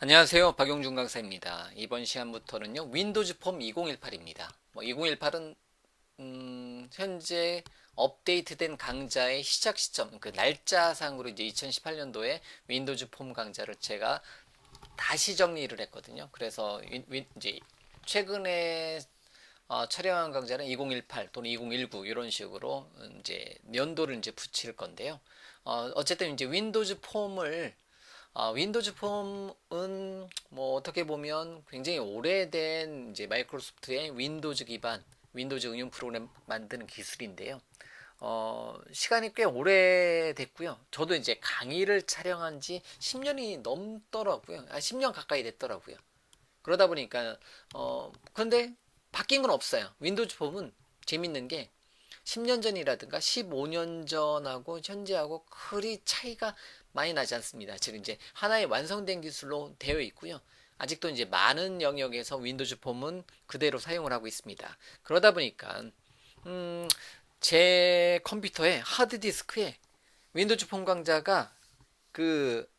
안녕하세요. 박용준 강사입니다. 이번 시간부터는요, 윈도우즈 폼 2018입니다. 2018은 현재 업데이트된 강좌의 시작 시점, 그 날짜상으로 이제 2018년도에 윈도우즈 폼 강좌를 제가 다시 정리를 했거든요. 그래서 이제 최근에 촬영한 강좌는 2018 또는 2019 이런 식으로 이제 연도를 이제 붙일 건데요. 어쨌든 이제 윈도우즈 폼을 윈도우즈 폼은 뭐 어떻게 보면 굉장히 오래된 이제 마이크로소프트의 윈도우즈 기반 윈도우즈 응용 프로그램 만드는 기술인데요. 시간이 꽤 오래됐고요. 저도 이제 강의를 촬영한 지 10년이 넘더라고요. 10년 가까이 됐더라고요. 그러다 보니까 근데 바뀐 건 없어요. 윈도우즈 폼은 재밌는 게 10년 전이라든가 15년 전하고 현재하고 그리 차이가 많이 나지 않습니다. 즉 이제 하나의 완성된 기술로 되어 있고요. 아직도 이제 많은 영역에서 윈도우즈 폼은 그대로 사용을 하고 있습니다. 그러다 보니까 음, 제 컴퓨터에 하드디스크에 윈도우즈 폼 강좌가 그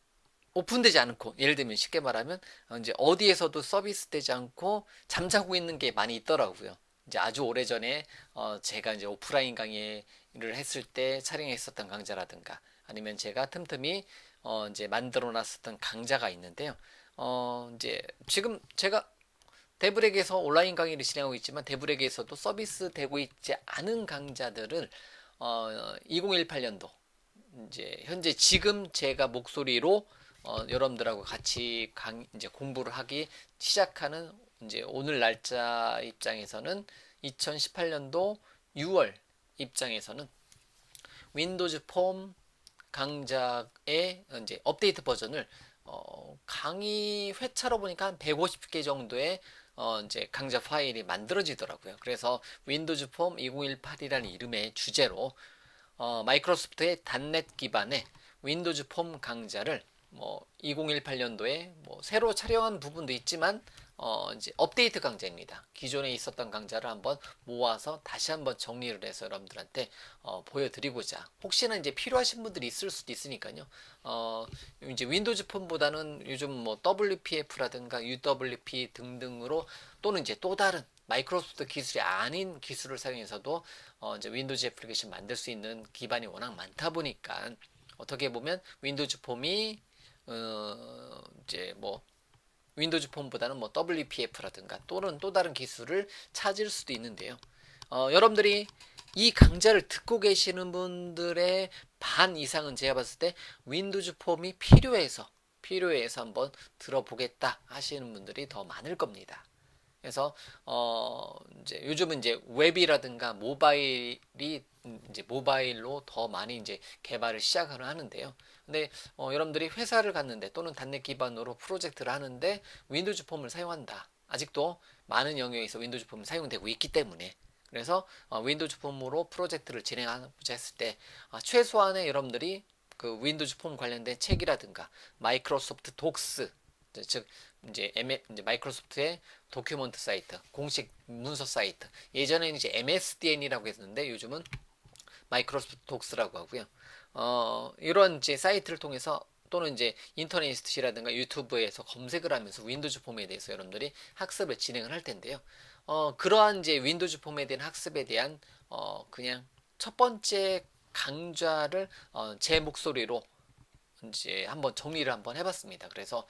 오픈되지 않고, 예를 들면 쉽게 말하면 이제 어디에서도 서비스되지 않고 잠자고 있는 게 많이 있더라고요. 이제 아주 오래전에 제가 이제 오프라인 강의를 했을 때 촬영했었던 강좌라든가 아니면 제가 틈틈이 이제 만들어 놨었던 강좌가 있는데요. 이제 지금 제가 데브렉에서 온라인 강의를 진행하고 있지만 데브렉에서도 서비스 되고 있지 않은 강좌들을 2018년도 이제 현재 지금 제가 목소리로 여러분들하고 같이 이제 공부를 하기 시작하는 이제 오늘 날짜 입장에서는 2018년도 6월 입장에서는 윈도우즈 폼 강좌의 이제 업데이트 버전을 강의 회차로 보니까 한 150개 정도의 이제 강좌 파일이 만들어지더라고요. 그래서 윈도우즈 폼 2018이라는 이름의 주제로 마이크로소프트의 단넷 기반의 윈도우즈 폼 강좌를 뭐 2018년도에 뭐 새로 촬영한 부분도 있지만 이제 업데이트 강좌입니다. 기존에 있었던 강좌를 한번 모아서 다시 한번 정리를 해서 여러분들한테 보여드리고자, 혹시나 이제 필요하신 분들이 있을 수도 있으니까요. 이제 윈도우즈 폰보다는 요즘 뭐 WPF라든가 UWP 등등으로 또는 이제 또 다른 마이크로소프트 기술이 아닌 기술을 사용해서도 이제 윈도우즈 애플리케이션 만들 수 있는 기반이 워낙 많다 보니까 어떻게 보면 윈도우즈 폼이 이제 뭐 윈도우즈 폰보다는 뭐 WPF라든가 또는 또 다른 기술을 찾을 수도 있는데요. 여러분들이 이 강좌를 듣고 계시는 분들의 반 이상은 제가 봤을 때 윈도우즈 폼이 필요해서 한번 들어보겠다 하시는 분들이 더 많을 겁니다. 그래서 이제 요즘은 이제 웹이라든가 모바일이 이제 모바일로 더 많이 이제 개발을 시작을 하는데요. 근데 여러분들이 회사를 갔는데 또는 단넷 기반으로 프로젝트를 하는데 윈도우즈 폼을 사용한다. 아직도 많은 영역에서 윈도우즈 폼이 사용되고 있기 때문에, 그래서 윈도우즈 폼으로 프로젝트를 진행하고자 했을 때 최소한의 여러분들이 그 윈도우즈 폼 관련된 책이라든가 마이크로소프트 독스, 즉 이제 마이크로소프트의 도큐먼트 사이트, 공식 문서 사이트. 예전에는 이제 MSDN이라고 했는데 요즘은 마이크로소프트 독스라고 하고요. 이런 이제 사이트를 통해서 또는 이제 인터넷이라든가 유튜브에서 검색을 하면서 윈도우즈 폼에 대해서 여러분들이 학습을 진행을 할 텐데요. 그러한 이제 윈도우즈 폼에 대한 학습에 대한 그냥 첫 번째 강좌를 제 목소리로 이제 한번 정리를 한번 해봤습니다. 그래서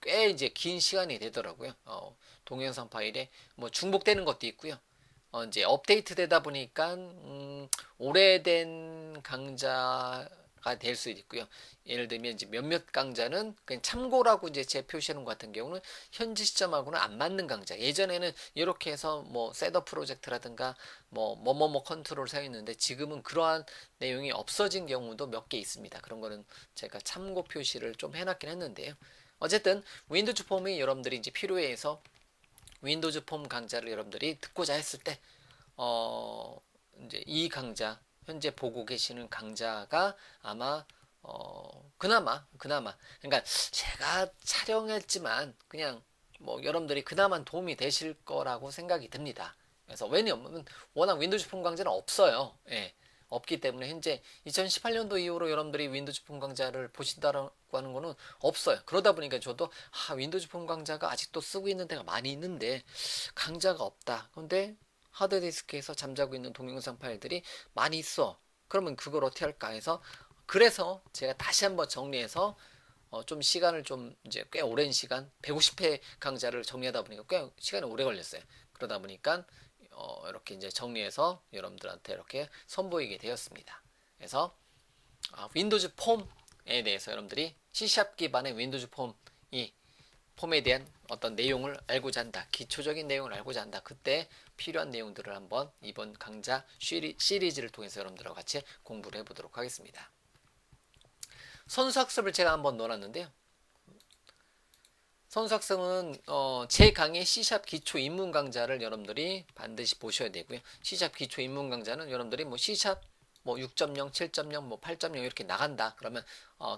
꽤 이제 긴 시간이 되더라고요. 동영상 파일에 뭐 중복되는 것도 있고요. 이제 업데이트 되다 보니까 오래된 강좌가 될 수도 있고요. 예를 들면 이제 몇몇 강좌는 그냥 참고라고 이제 제 표시하는 것 같은 경우는 현재 시점하고는 안 맞는 강좌. 예전에는 이렇게 해서 뭐 셋업 프로젝트라든가 뭐 뭐뭐뭐 컨트롤 사용했는데 지금은 그러한 내용이 없어진 경우도 몇 개 있습니다. 그런 거는 제가 참고 표시를 좀 해놨긴 했는데요. 어쨌든 윈도우즈 폼이 여러분들이 이제 필요해서 윈도우즈 폼 강좌를 여러분들이 듣고자 했을 때 이제 이 강좌, 현재 보고 계시는 강좌가 아마 그나마 그러니까 제가 촬영했지만 그냥 뭐 여러분들이 그나마 도움이 되실 거라고 생각이 듭니다. 그래서 왜냐면 워낙 윈도우즈 폰 강좌는 없어요. 예. 없기 때문에 현재 2018년도 이후로 여러분들이 윈도우즈 폰 강좌를 보신다고 하는 거는 없어요. 그러다 보니까 저도 윈도우즈 폰 강좌가 아직도 쓰고 있는 데가 많이 있는데 강좌가 없다. 근데 하드디스크에서 잠자고 있는 동영상 파일들이 많이 있어. 그러면 그걸 어떻게 할까 해서, 그래서 제가 다시 한번 정리해서 좀 시간을 좀 이제 꽤 오랜 시간 150회 강좌를 정리하다 보니까 꽤 시간이 오래 걸렸어요. 그러다 보니까 이렇게 이제 정리해서 여러분들한테 이렇게 선보이게 되었습니다. 그래서 윈도우즈 폼에 대해서 여러분들이 C# 기반의 윈도우즈 폼에 대한 어떤 내용을 알고자 한다. 기초적인 내용을 알고자 한다. 그때 필요한 내용들을 한번 이번 강좌 시리즈를 통해서 여러분들과 같이 공부를 해보도록 하겠습니다. 선수학습을 제가 한번 넣어놨는데요. 선수학습은 제 강의 C# 기초 입문 강좌를 여러분들이 반드시 보셔야 되고요. C# 기초 입문 강좌는 여러분들이 뭐 C# 뭐 6.0, 7.0, 뭐 8.0 이렇게 나간다. 그러면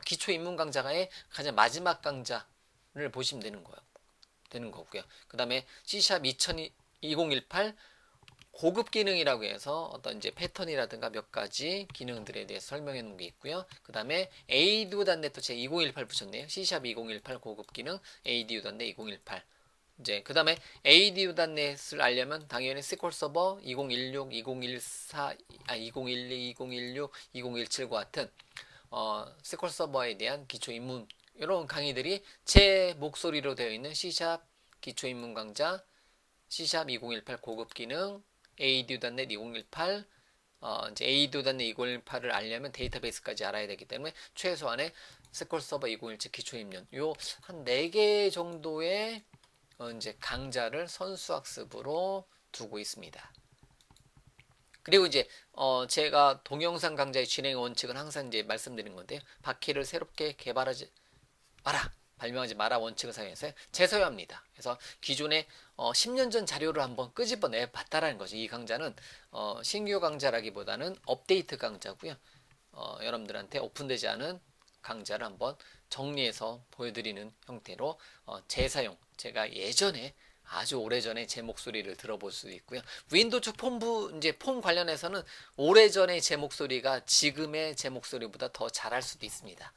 기초 입문 강좌의 가장 마지막 강좌를 보시면 되는 거고요. 그 다음에 C# 2018 고급 기능이라고 해서 어떤 이제 패턴이라든가 몇 가지 기능들에 대해서 설명해 놓은 게 있고요. 그 다음에 ADU.NET 제 2018 붙였네요. C# 2018 고급 기능 ADU.NET 2018. 이제 그 다음에 ADU.NET을 알려면 당연히 SQL 서버 2016, 2014, 2012, 2016, 2017과 같은 SQL 서버에 대한 기초 입문 이런 강의들이 제 목소리로 되어 있는 C# 기초 입문 강좌, C# 2018 고급 기능, ADU.NET 2018, 이제 ADU.NET 2018을 알려면 데이터베이스까지 알아야 되기 때문에 최소한의 SQL 서버 2017 기초 입문 요 한 4개 정도의 이제 강좌를 선수학습으로 두고 있습니다. 그리고 이제 제가 동영상 강좌의 진행 원칙은 항상 이제 말씀드린 건데요. 바퀴를 새롭게 개발하지 마라. 발명하지 마라 원칙을 사용해서 재서유합니다. 그래서 기존에 10년 전 자료를 한번 끄집어내 봤다라는 거죠. 이 강좌는 신규 강좌라기보다는 업데이트 강좌고요. 여러분들한테 오픈되지 않은 강좌를 한번 정리해서 보여드리는 형태로 재사용, 제가 예전에 아주 오래전에 제 목소리를 들어볼 수도 있고요. 윈도우즈 폼 관련해서는 오래전에 제 목소리가 지금의 제 목소리보다 더 잘할 수도 있습니다.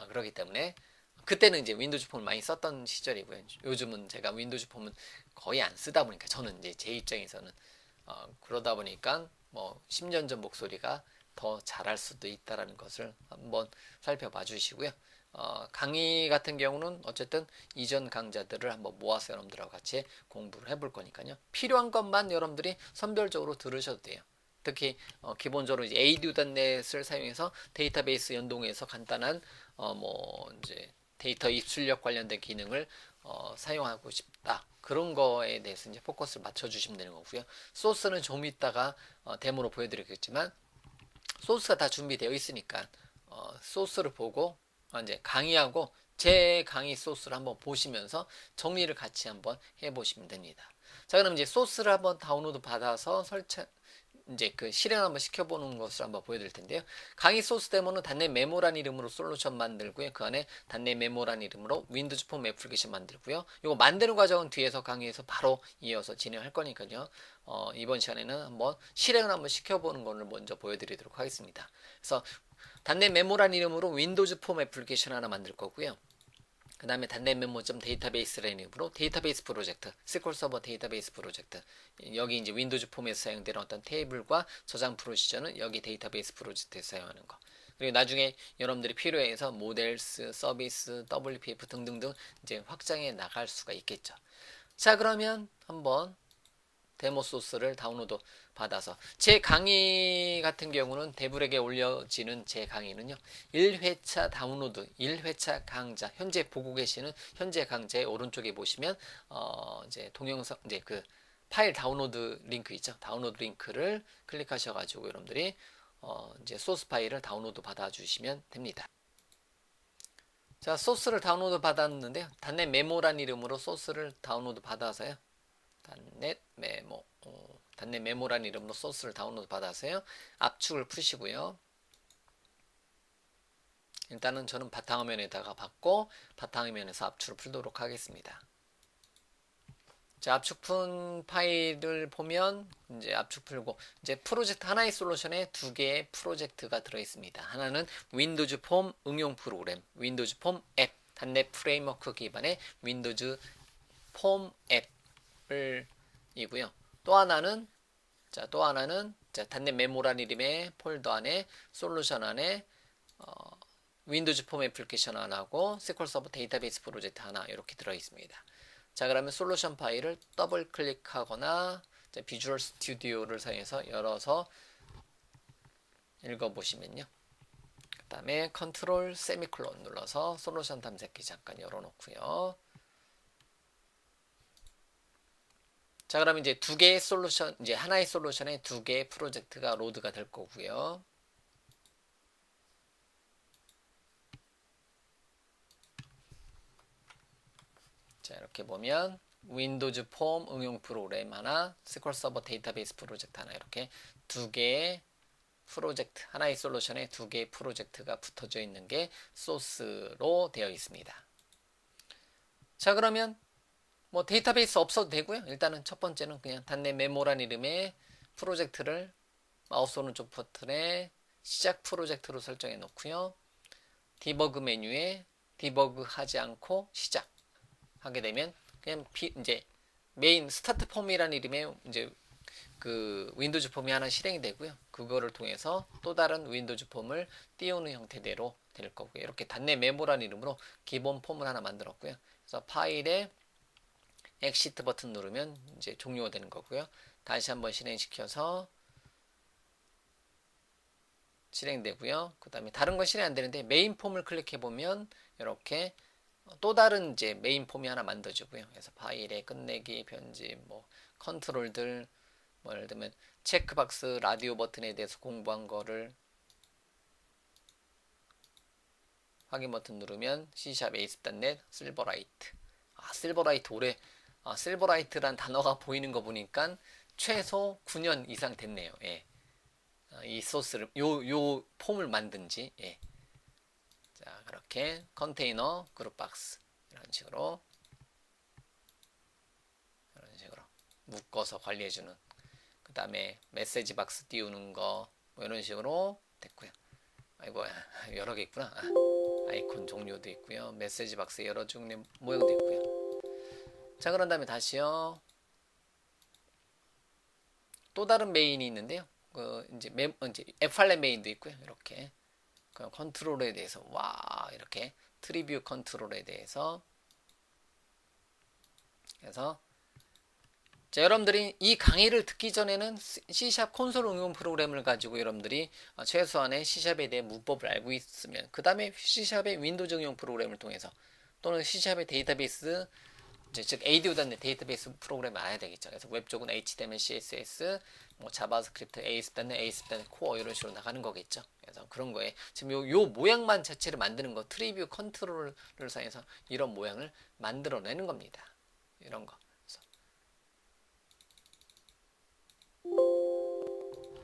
그렇기 때문에 그때는 이제 윈도우즈 폼을 많이 썼던 시절이고요. 요즘은 제가 윈도우즈 폼은 거의 안 쓰다 보니까 저는 이제 제 입장에서는 그러다 보니까 뭐 10년 전 목소리가 더 잘할 수도 있다라는 것을 한번 살펴봐 주시고요. 강의 같은 경우는 어쨌든 이전 강좌들을 한번 모아서 여러분들하고 같이 공부를 해볼 거니까요. 필요한 것만 여러분들이 선별적으로 들으셔도 돼요. 특히 기본적으로 이제 ADU.NET을 사용해서 데이터베이스 연동해서 간단한 뭐 이제 데이터 입출력 관련된 기능을 사용하고 싶다. 그런 거에 대해서 이제 포커스를 맞춰 주시면 되는 거고요. 소스는 좀 이따가 데모로 보여드리겠지만 소스가 다 준비되어 있으니까 소스를 보고 이제 강의하고 제 강의 소스를 한번 보시면서 정리를 같이 한번 해보시면 됩니다. 자, 그럼 이제 소스를 한번 다운로드 받아서 이제 그 실행 한번 시켜보는 것을 한번 보여드릴 텐데요. 강의 소스 데모는 단넷 메모란 이름으로 솔루션 만들고요. 그 안에 단넷 메모란 이름으로 윈도우즈 폼 애플리케이션 만들고요. 이거 만드는 과정은 뒤에서 강의에서 바로 이어서 진행할 거니까요. 이번 시간에는 한번 실행을 한번 시켜보는 것을 먼저 보여드리도록 하겠습니다. 그래서 단넷 메모란 이름으로 윈도우즈 폼 애플리케이션 하나 만들 거고요. 그 다음에 단넷 메모.점 데이터베이스라는 이름으로 데이터베이스 프로젝트, SQL 서버 데이터베이스 프로젝트. 여기 이제 윈도우즈 폼에서 사용되는 어떤 테이블과 저장 프로시저는 여기 데이터베이스 프로젝트에서 사용하는 거. 그리고 나중에 여러분들이 필요해서 모델스, 서비스, WPF 등등등 이제 확장해 나갈 수가 있겠죠. 자, 그러면 한번 데모 소스를 다운로드 받아서 제 강의 같은 경우는 대불에게 올려지는 제 강의는요 1회차 다운로드 1회차 강좌 현재 보고 계시는 현재 강좌의 오른쪽에 보시면 이제 동영상 이제 그 파일 다운로드 링크 있죠. 다운로드 링크를 클릭하셔 가지고 여러분들이 이제 소스 파일을 다운로드 받아 주시면 됩니다. 자, 소스를 다운로드 받았는데요. 단넷 메모란 이름으로 소스를 다운로드 받아서요. 단넷 메모란 이름으로 소스를 다운로드 받아서요. 압축을 푸시고요. 일단은 저는 바탕화면에다가 받고 바탕화면에서 압축을 풀도록 하겠습니다. 자, 압축푼 파일을 보면 이제 압축 풀고 이제 프로젝트 하나의 솔루션에 두 개의 프로젝트가 들어 있습니다. 하나는 윈도우즈 폼 응용 프로그램, 윈도우즈 폼 앱, 단넷 프레임워크 기반의 윈도우즈 폼 앱을 이고요. 또 하나는 단넷 메모란 이름의 폴더 안에 솔루션 안에 윈도우즈 폼 애플리케이션 하나고 SQL 서버 데이터베이스 프로젝트 하나 이렇게 들어 있습니다. 자, 그러면 솔루션 파일을 더블 클릭하거나 비주얼 스튜디오를 사용해서 열어서 읽어보시면요. 그 다음에 컨트롤 세미콜론 눌러서 솔루션 탐색기 잠깐 열어놓고요. 자, 그러면 이제 두 개의 솔루션, 이제 하나의 솔루션에 두 개의 프로젝트가 로드가 될 거고요. 자, 이렇게 보면 윈도우즈 폼 응용 프로그램 하나, SQL 서버 데이터베이스 프로젝트 하나 이렇게 두 개의 프로젝트, 하나의 솔루션에 두 개의 프로젝트가 붙어져 있는 게 소스로 되어 있습니다. 자, 그러면 뭐 데이터베이스 없어도 되고요. 일단은 첫 번째는 그냥 단넷 메모란 이름의 프로젝트를 마우스 오른쪽 버튼에 시작 프로젝트로 설정해 놓고요. 디버그 메뉴에 디버그 하지 않고 시작 하게 되면 그냥 이제 메인 스타트 폼이라는 이름의 이제 그 윈도우즈 폼이 하나 실행이 되고요. 그거를 통해서 또 다른 윈도우즈 폼을 띄우는 형태대로 될 거고요. 이렇게 단넷 메모라는 이름으로 기본 폼을 하나 만들었고요. 그래서 파일에 엑시트 버튼 누르면 이제 종료가 되는 거고요. 다시 한번 실행시켜서 실행되고요. 그 다음에 다른 건 실행 안 되는데 메인 폼을 클릭해 보면 이렇게 또 다른 이제 메인 폼이 하나 만들어지고요. 그래서 파일에 끝내기, 편집, 뭐 컨트롤들, 뭐 예를 들면 체크박스, 라디오 버튼에 대해서 공부한 거를 확인 버튼 누르면 C# ASP.NET 실버라이트. 실버라이트 올해 실버라이트란 단어가 보이는 거 보니까 최소 9년 이상 됐네요. 예. 이 소스를 요 폼을 만든 지 예. 자, 그렇게 컨테이너 그룹 박스 이런 식으로 묶어서 관리해주는, 그 다음에 메시지 박스 띄우는 거 뭐 이런 식으로 됐고요. 아이고 여러 개 있구나. 아이콘 종류도 있고요. 메시지 박스 여러 종류 모양도 있고요. 자, 그런 다음에 다시요. 또 다른 메인이 있는데요. 이제 F8 메인도 있고요. 이렇게 그 컨트롤에 대해서 이렇게 트리뷰 컨트롤에 대해서 그래서 자, 여러분들이 이 강의를 듣기 전에는 C# 콘솔 응용 프로그램을 가지고 여러분들이 최소한의 C#에 대해 문법을 알고 있으면 그 다음에 C#의 윈도우즈 응용 프로그램을 통해서 또는 C#의 데이터베이스 즉 ADO.NET 데이터베이스 프로그램을 알아야 되겠죠. 그래서 웹 쪽은 HTML, CSS, 뭐 자바스크립트, ASP.NET, ASP.NET Core 이런 식으로 나가는 거겠죠. 그래서 그런 거에 지금 요 모양만 자체를 만드는 거 트리뷰 컨트롤을 사용해서 이런 모양을 만들어내는 겁니다. 이런 거.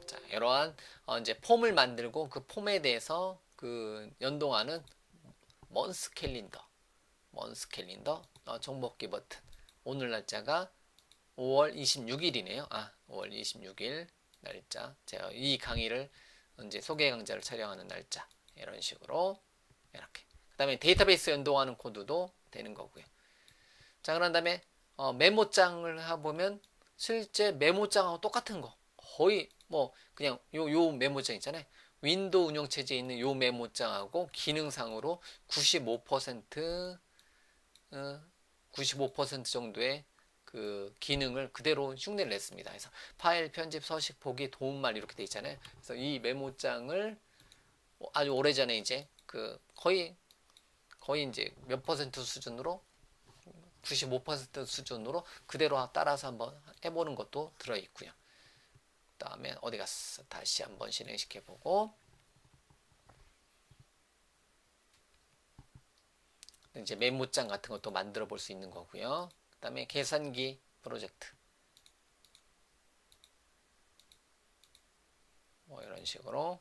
자, 이러한 이제 폼을 만들고 그 폼에 대해서 그 연동하는 먼스 캘린더 정보기 버튼. 오늘 날짜가 5월 26일이네요. 5월 26일 날짜. 제가 이 강의를 이제 소개 강좌를 촬영하는 날짜. 이런 식으로 이렇게. 그다음에 데이터베이스 연동하는 코드도 되는 거고요. 자, 그런 다음에 메모장을 해보면 실제 메모장하고 똑같은 거. 거의 뭐 그냥 요 메모장 있잖아요. 윈도우 운영체제에 있는 요 메모장하고 기능상으로 95% 정도의 그 기능을 그대로 흉내를 냈습니다. 그래서 파일 편집, 서식, 보기, 도움말 이렇게 돼 있잖아요. 그래서 이 메모장을 아주 오래전에 이제 그 거의 이제 몇 퍼센트 수준으로 95% 수준으로 그대로 따라서 한번 해보는 것도 들어있고요. 그 다음에 어디 갔어? 다시 한번 실행시켜보고 이제 메모장 같은 것도 만들어 볼 수 있는 거고요. 그 다음에 계산기 프로젝트 뭐 이런 식으로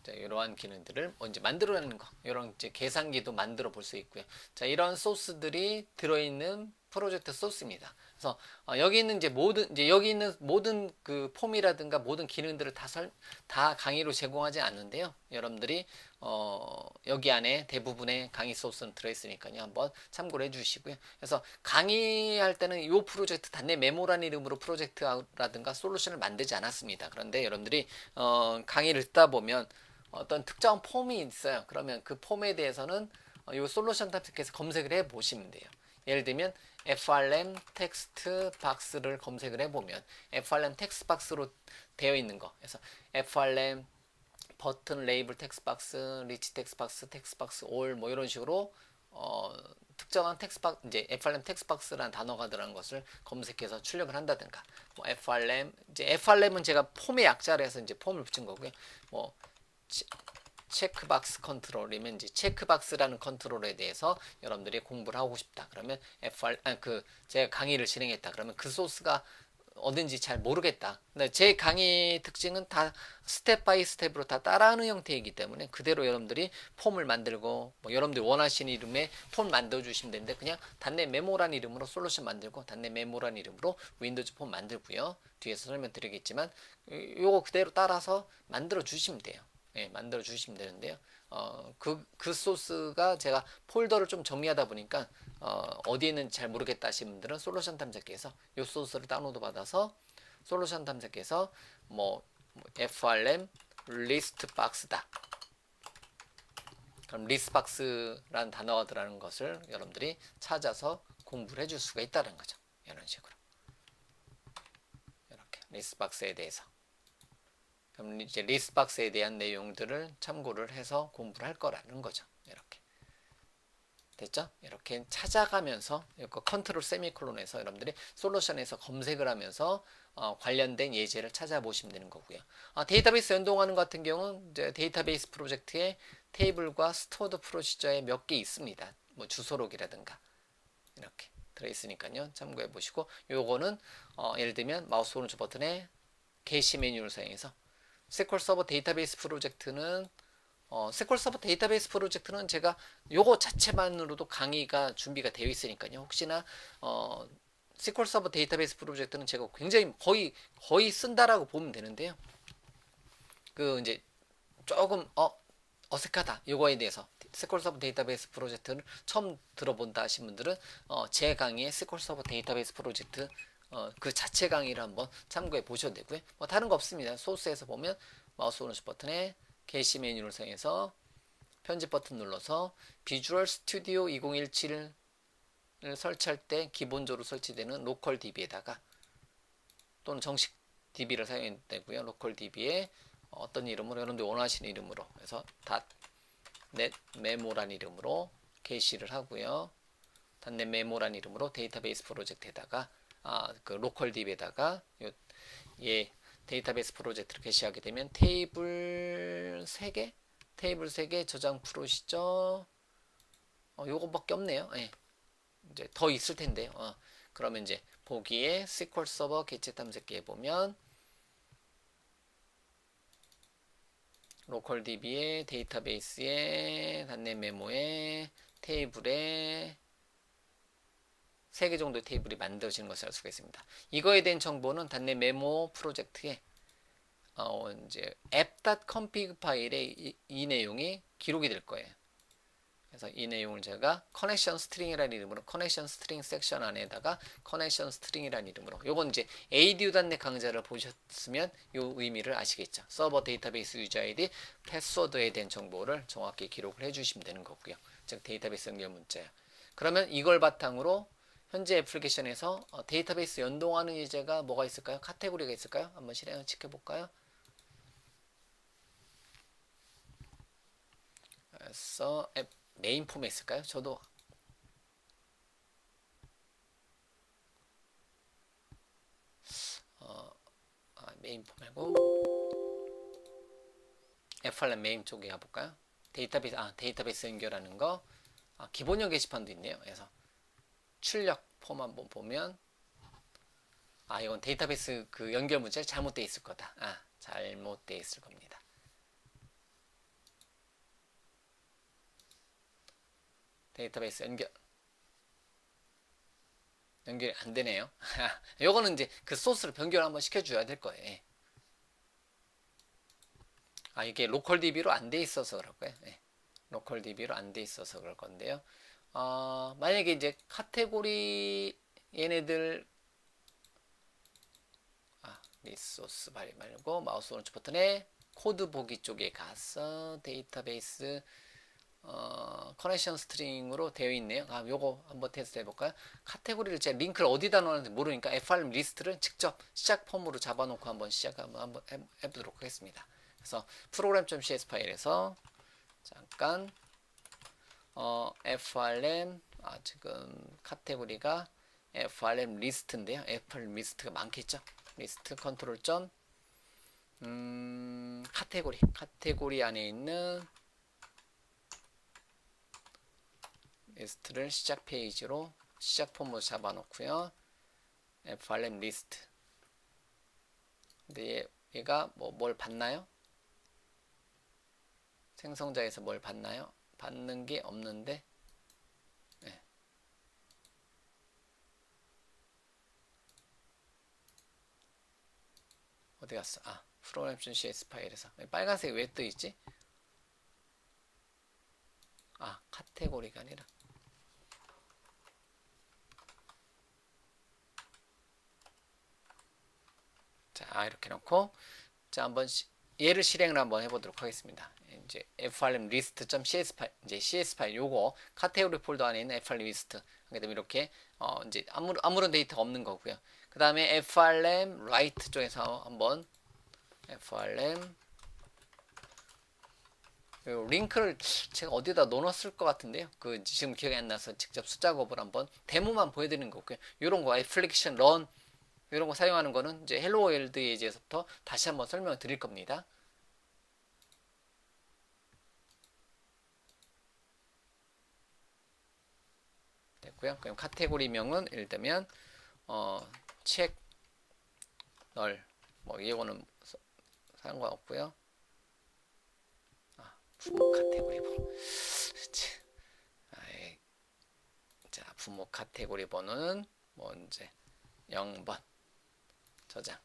자, 이러한 기능들을 먼저 만들어내는 거, 이런 이제 계산기도 만들어 볼 수 있고요. 자, 이런 소스들이 들어있는 프로젝트 소스입니다. 그래서 여기 있는 이제 여기 있는 모든 그 폼이라든가 모든 기능들을 다 강의로 제공하지 않는데요. 여러분들이 여기 안에 대부분의 강의 소스는 들어있으니까요. 한번 참고를 해주시고요. 그래서 강의할 때는 이 프로젝트 단내 메모라는 이름으로 프로젝트라든가 솔루션을 만들지 않았습니다. 그런데 여러분들이 강의를 듣다 보면 어떤 특정 폼이 있어요. 그러면 그 폼에 대해서는 이 솔루션 탑에서 검색을 해 보시면 돼요. 예를 들면 FRM 텍스트 박스를 검색을 해보면 FRM 텍스트 박스로 되어 있는 거, 그래서 FRM 버튼 레이블 텍스트 박스, 리치 텍스트 박스, 텍스트 박스 올 뭐 이런 식으로 특정한 텍스트 박스, 이제 FRM 텍스트 박스라는 단어가 들어간 것을 검색해서 출력을 한다든가, 뭐 FRM, 이제 FRM은 제가 폼의 약자로 해서 이제 폼을 붙인 거고요. 뭐 체크박스 컨트롤이면 이제 체크박스라는 컨트롤에 대해서 여러분들이 공부를 하고 싶다. 그러면 제가 강의를 진행했다. 그러면 그 소스가 어딘지 잘 모르겠다. 근데 제 강의 특징은 다 스텝 바이 스텝으로 다 따라하는 형태이기 때문에 그대로 여러분들이 폼을 만들고 뭐 여러분들이 원하시는 이름의 폼 만들어 주시면 되는데 그냥 단내 메모란 이름으로 솔루션 만들고 단내 메모란 이름으로 윈도우즈 폼 만들고요. 뒤에서 설명드리겠지만 요거 그대로 따라서 만들어 주시면 돼요. 예, 만들어 주시면 되는데요. 그 소스가 제가 폴더를 좀 정리하다 보니까 어디에 있는지 잘 모르겠다 하시는 분들은 솔루션 탐색기에서 이 소스를 다운로드 받아서 솔루션 탐색기에서 뭐 FRM 리스트 박스다. 그럼 리스트 박스라는 단어가 들어가는 것을 여러분들이 찾아서 공부를 해줄 수가 있다는 거죠. 이런 식으로. 이렇게 리스트 박스에 대해서. 그럼 이제 리스트 박스에 대한 내용들을 참고를 해서 공부를 할 거라는 거죠. 이렇게. 됐죠? 이렇게 찾아가면서 컨트롤 세미콜론에서 여러분들이 솔루션에서 검색을 하면서 관련된 예제를 찾아보시면 되는 거고요. 데이터베이스 연동하는 것 같은 경우는 이제 데이터베이스 프로젝트에 테이블과 스토어드 프로시저에 몇 개 있습니다. 뭐 주소록이라든가 이렇게 들어있으니까요. 참고해 보시고 요거는 예를 들면 마우스 오른쪽 버튼에 게시 메뉴를 사용해서 SQL 서버 데이터베이스 프로젝트는 SQL 서버 데이터베이스 프로젝트는 제가 요거 자체만으로도 강의가 준비가 되어 있으니까요. 혹시나 SQL 서버 데이터베이스 프로젝트는 제가 굉장히 거의 쓴다라고 보면 되는데요. 그 이제 조금 어색하다 요거에 대해서 SQL 서버 데이터베이스 프로젝트를 처음 들어본다 하신 분들은 제 강의의 SQL 서버 데이터베이스 프로젝트 그 자체 강의를 한번 참고해 보셔도 되고요. 뭐 다른 거 없습니다. 소스에서 보면 마우스 오른쪽 버튼에 게시 메뉴를 사용해서 편집 버튼 눌러서 비주얼 스튜디오 2017을 설치할 때 기본적으로 설치되는 로컬 DB에다가 또는 정식 DB를 사용해도 되고요. 로컬 DB에 어떤 이름으로 여러분들 원하시는 이름으로 해서 .net 메모란 이름으로 게시를 하고요. .net 메모란 이름으로 데이터베이스 프로젝트에다가 그 로컬 DB에다가 데이터베이스 프로젝트를 게시하게 되면 테이블 3개 저장 프로시저 요거밖에 없네요. 예. 이제 더 있을 텐데요. 그러면 이제 보기에 SQL 서버 개체 탐색기에 보면 로컬 DB에 데이터베이스에 단내 메모에 테이블에 3개 정도의 테이블이 만들어지는 것을 알 수가 있습니다. 이거에 대한 정보는 단내 메모 프로젝트에 이제 app.config 파일에 이 내용이 기록이 될 거예요. 그래서 이 내용을 제가 커넥션 스트링이라는 이름으로 커넥션 스트링 섹션 안에다가 커넥션 스트링이라는 이름으로 요건 이제 ADU.NET 강좌를 보셨으면 요 의미를 아시겠죠. 서버 데이터베이스 유저 아이디 패스워드에 대한 정보를 정확히 기록을 해주시면 되는 거고요. 즉 데이터베이스 연결 문자예요. 그러면 이걸 바탕으로 현재 애플리케이션에서 데이터베이스 연동하는 예제가 뭐가 있을까요? 카테고리가 있을까요? 한번 실행을 지켜볼까요? 그래서 앱 메인 폼에 있을까요? 저도 메인 폼 말고 FRM 메인 쪽에 가볼까요? 데이터베이스 연결하는 거 기본형 게시판도 있네요. 그래서 출력 폼 한번 보면 이건 데이터베이스 그 연결 문자가 잘못되어 있을 거다. 잘못되어 있을 겁니다. 데이터베이스 연결이 안 되네요. 요거는 이제 그 소스를 변경을 한번 시켜줘야 될 거예요. 예. 이게 로컬 DB로 안 돼 있어서 그럴 거예요. 예. 로컬 DB로 안 돼 있어서 그럴 건데요. 만약에 이제 카테고리 얘네들 리소스 말고 마우스 오른쪽 버튼에 코드 보기 쪽에 가서 데이터베이스 커넥션 스트링으로 되어 있네요. 요거 한번 테스트 해볼까요? 카테고리를 제가 링크를 어디다 넣었는지 모르니까 FRM 리스트를 직접 시작 폼으로 잡아놓고 한번 해보도록 하겠습니다. 그래서 프로그램.cs 파일에서 잠깐 FRM 지금 카테고리가 FRM 리스트인데요. FRM 리스트가 많겠죠. 리스트 컨트롤 점 카테고리 안에 있는 리스트를 시작 페이지로 시작 폼으로 잡아놓고요. FRM 리스트. 근데 얘가 뭘 받나요? 생성자에서 뭘 받나요? 받는 게 없는데. 네. 어디 갔어? 프로그램.cs 파일에서 빨간색이 왜 떠 있지? 카테고리가 아니라. 자, 이렇게 놓고 자, 한번 얘를 실행을 한번 해보도록 하겠습니다. 이제 frm list.cs 파일, 이제 cs 파일 요거 카테고리 폴더 안에 있는 frm list 하게 되면 이렇게 이제 아무런 데이터가 없는 거고요. 그 다음에 frm write 쪽에서 한번 frm 링크를 제가 어디다 넣어놨을 것 같은데요. 지금 기억이 안 나서 직접 숫자 곱을 한번 데모만 보여드리는 거고요. 이런 거 애플리케이션 런 이런 거 사용하는 거는 이제 헬로 월드에 대해서부터 다시 한번 설명을 드릴 겁니다. 됐고요. 그럼 카테고리명은 예를 들면 책 널 이거는 상관없고요. 부모 카테고리 번호. 자, 부모 카테고리 번호는 이제 0번 저장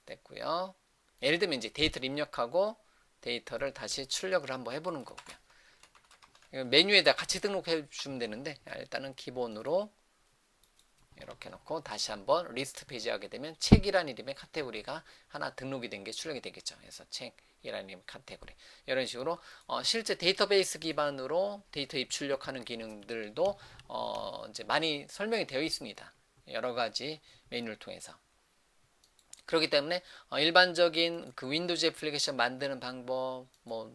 됐고요. 예를 들면 이제 데이터를 입력하고 데이터를 다시 출력을 한번 해보는 거고요. 메뉴에다 같이 등록해 주면 되는데 일단은 기본으로 이렇게 놓고 다시 한번 리스트 페이지 하게 되면 책이라는 이름의 카테고리가 하나 등록이 된 게 출력이 되겠죠. 그래서 책이라는 이름 카테고리 이런 식으로 실제 데이터베이스 기반으로 데이터 입출력하는 기능들도 이제 많이 설명이 되어 있습니다. 여러 가지 메뉴를 통해서. 그렇기 때문에 일반적인 그 윈도우즈 애플리케이션 만드는 방법,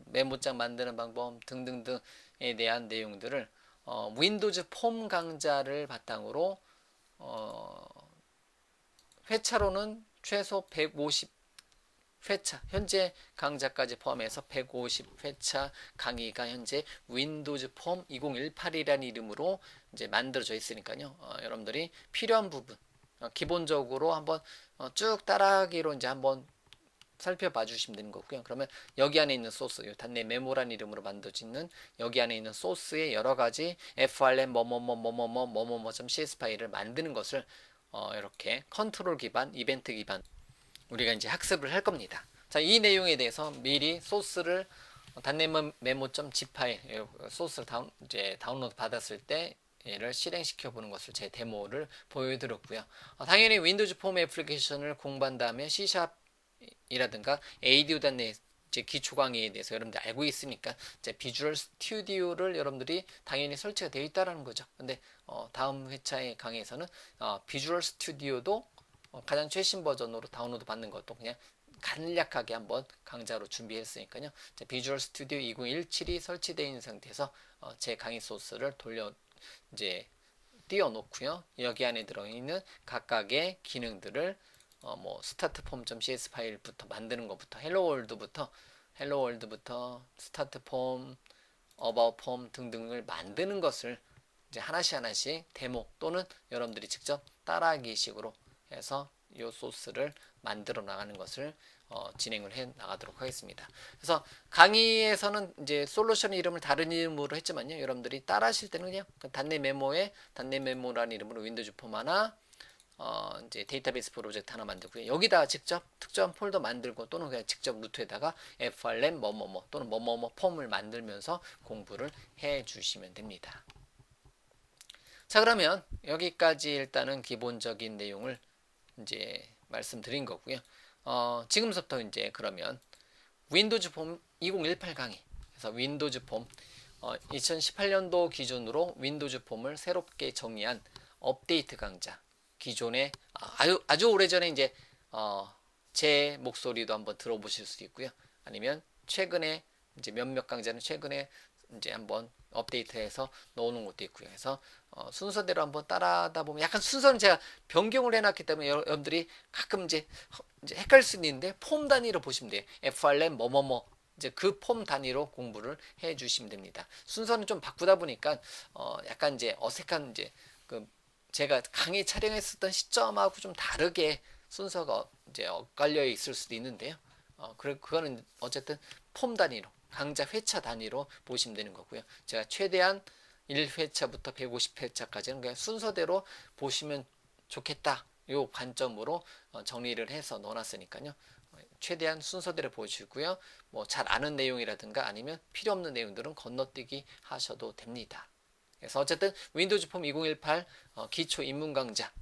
메모장 만드는 방법 등등등에 대한 내용들을 윈도우즈 폼 강좌를 바탕으로 회차로는 최소 150회차, 현재 강좌까지 포함해서 150회차 강의가 현재 윈도우즈 폼 2018이라는 이름으로 이제 만들어져 있으니까요. 여러분들이 필요한 부분 기본적으로 한번 쭉 따라하기로 이제 한번 살펴봐 주시면 되는 거고요. 그러면 여기 안에 있는 소스, 단내 메모란 이름으로 만들어지는 여기 안에 있는 소스의 여러 가지 frm 뭐뭐뭐뭐뭐뭐뭐뭐.cs 파일을 만드는 것을 이렇게 컨트롤 기반, 이벤트 기반 우리가 이제 학습을 할 겁니다. 자, 이 내용에 대해서 미리 소스를 단내 메모.zip 파일 소스를 이제 다운로드 받았을 때 얘를 실행시켜 보는 것을 제 데모를 보여드렸고요. 당연히 윈도우즈 폼 애플리케이션을 공부한 다음에 C# 이라든가 ADO.NET 이제 기초 강의에 대해서 여러분들 알고 있으니까 이제 비주얼 스튜디오를 여러분들이 당연히 설치가 되어 있다라는 거죠. 근데 다음 회차의 강의에서는 비주얼 스튜디오도 가장 최신 버전으로 다운로드 받는 것도 그냥 간략하게 한번 강좌로 준비했으니까요. 비주얼 스튜디오 2017이 설치되어 있는 상태에서 제 강의 소스를 이제 띄워놓고요. 여기 안에 들어있는 각각의 기능들을 스타트 폼.cs 파일부터 만드는 것부터 헬로월드부터 스타트 폼, 어바웃 폼 등등을 만드는 것을 이제 하나씩 데모 또는 여러분들이 직접 따라하기 식으로 해서 이 소스를 만들어 나가는 것을 진행을 해 나가도록 하겠습니다. 그래서 강의에서는 이제 솔루션 이름을 다른 이름으로 했지만요. 여러분들이 따라 하실 때는 그냥 단내 메모에 단내 메모라는 이름으로 윈도우즈 폼 하나, 이제 데이터베이스 프로젝트 하나 만들고요. 여기다 직접 특정 폴더 만들고 또는 그냥 직접 루트에다가 frm 뭐뭐뭐 또는 뭐뭐뭐 폼을 만들면서 공부를 해 주시면 됩니다. 자, 그러면 여기까지 일단은 기본적인 내용을 이제 말씀드린 거고요. 지금부터 이제 그러면 윈도우즈 폼 2018 강의. 그래서 윈도우즈 폼 2018년도 기준으로 윈도우즈 폼을 새롭게 정의한 업데이트 강좌. 기존에 아주 오래전에 이제 제 목소리도 한번 들어보실 수 있고요. 아니면 최근에 이제 몇몇 강좌는 최근에 이제 한번 업데이트해서 넣어놓은 것도 있고요. 그래서 순서대로 한번 따라하다 보면 약간 순서는 제가 변경을 해놨기 때문에 여러분들이 가끔 이제 헷갈릴 수 있는데 폼 단위로 보시면 돼요. frm 뭐뭐뭐 이제 그 폼 단위로 공부를 해주시면 됩니다. 순서는 좀 바꾸다 보니까 약간 이제 어색한 이제 그 제가 강의 촬영했었던 시점하고 좀 다르게 순서가 이제 엇갈려 있을 수도 있는데요. 그거는 어쨌든 폼 단위로 강좌 회차 단위로 보시면 되는 거고요. 제가 최대한 1회차부터 150회차까지는 그냥 순서대로 보시면 좋겠다. 요 관점으로 정리를 해서 넣어놨으니까요. 최대한 순서대로 보시고요. 뭐 잘 아는 내용이라든가 아니면 필요 없는 내용들은 건너뛰기 하셔도 됩니다. 그래서 어쨌든 윈도우즈 폼 2018 기초 입문 강좌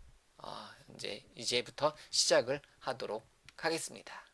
이제부터 시작을 하도록 하겠습니다.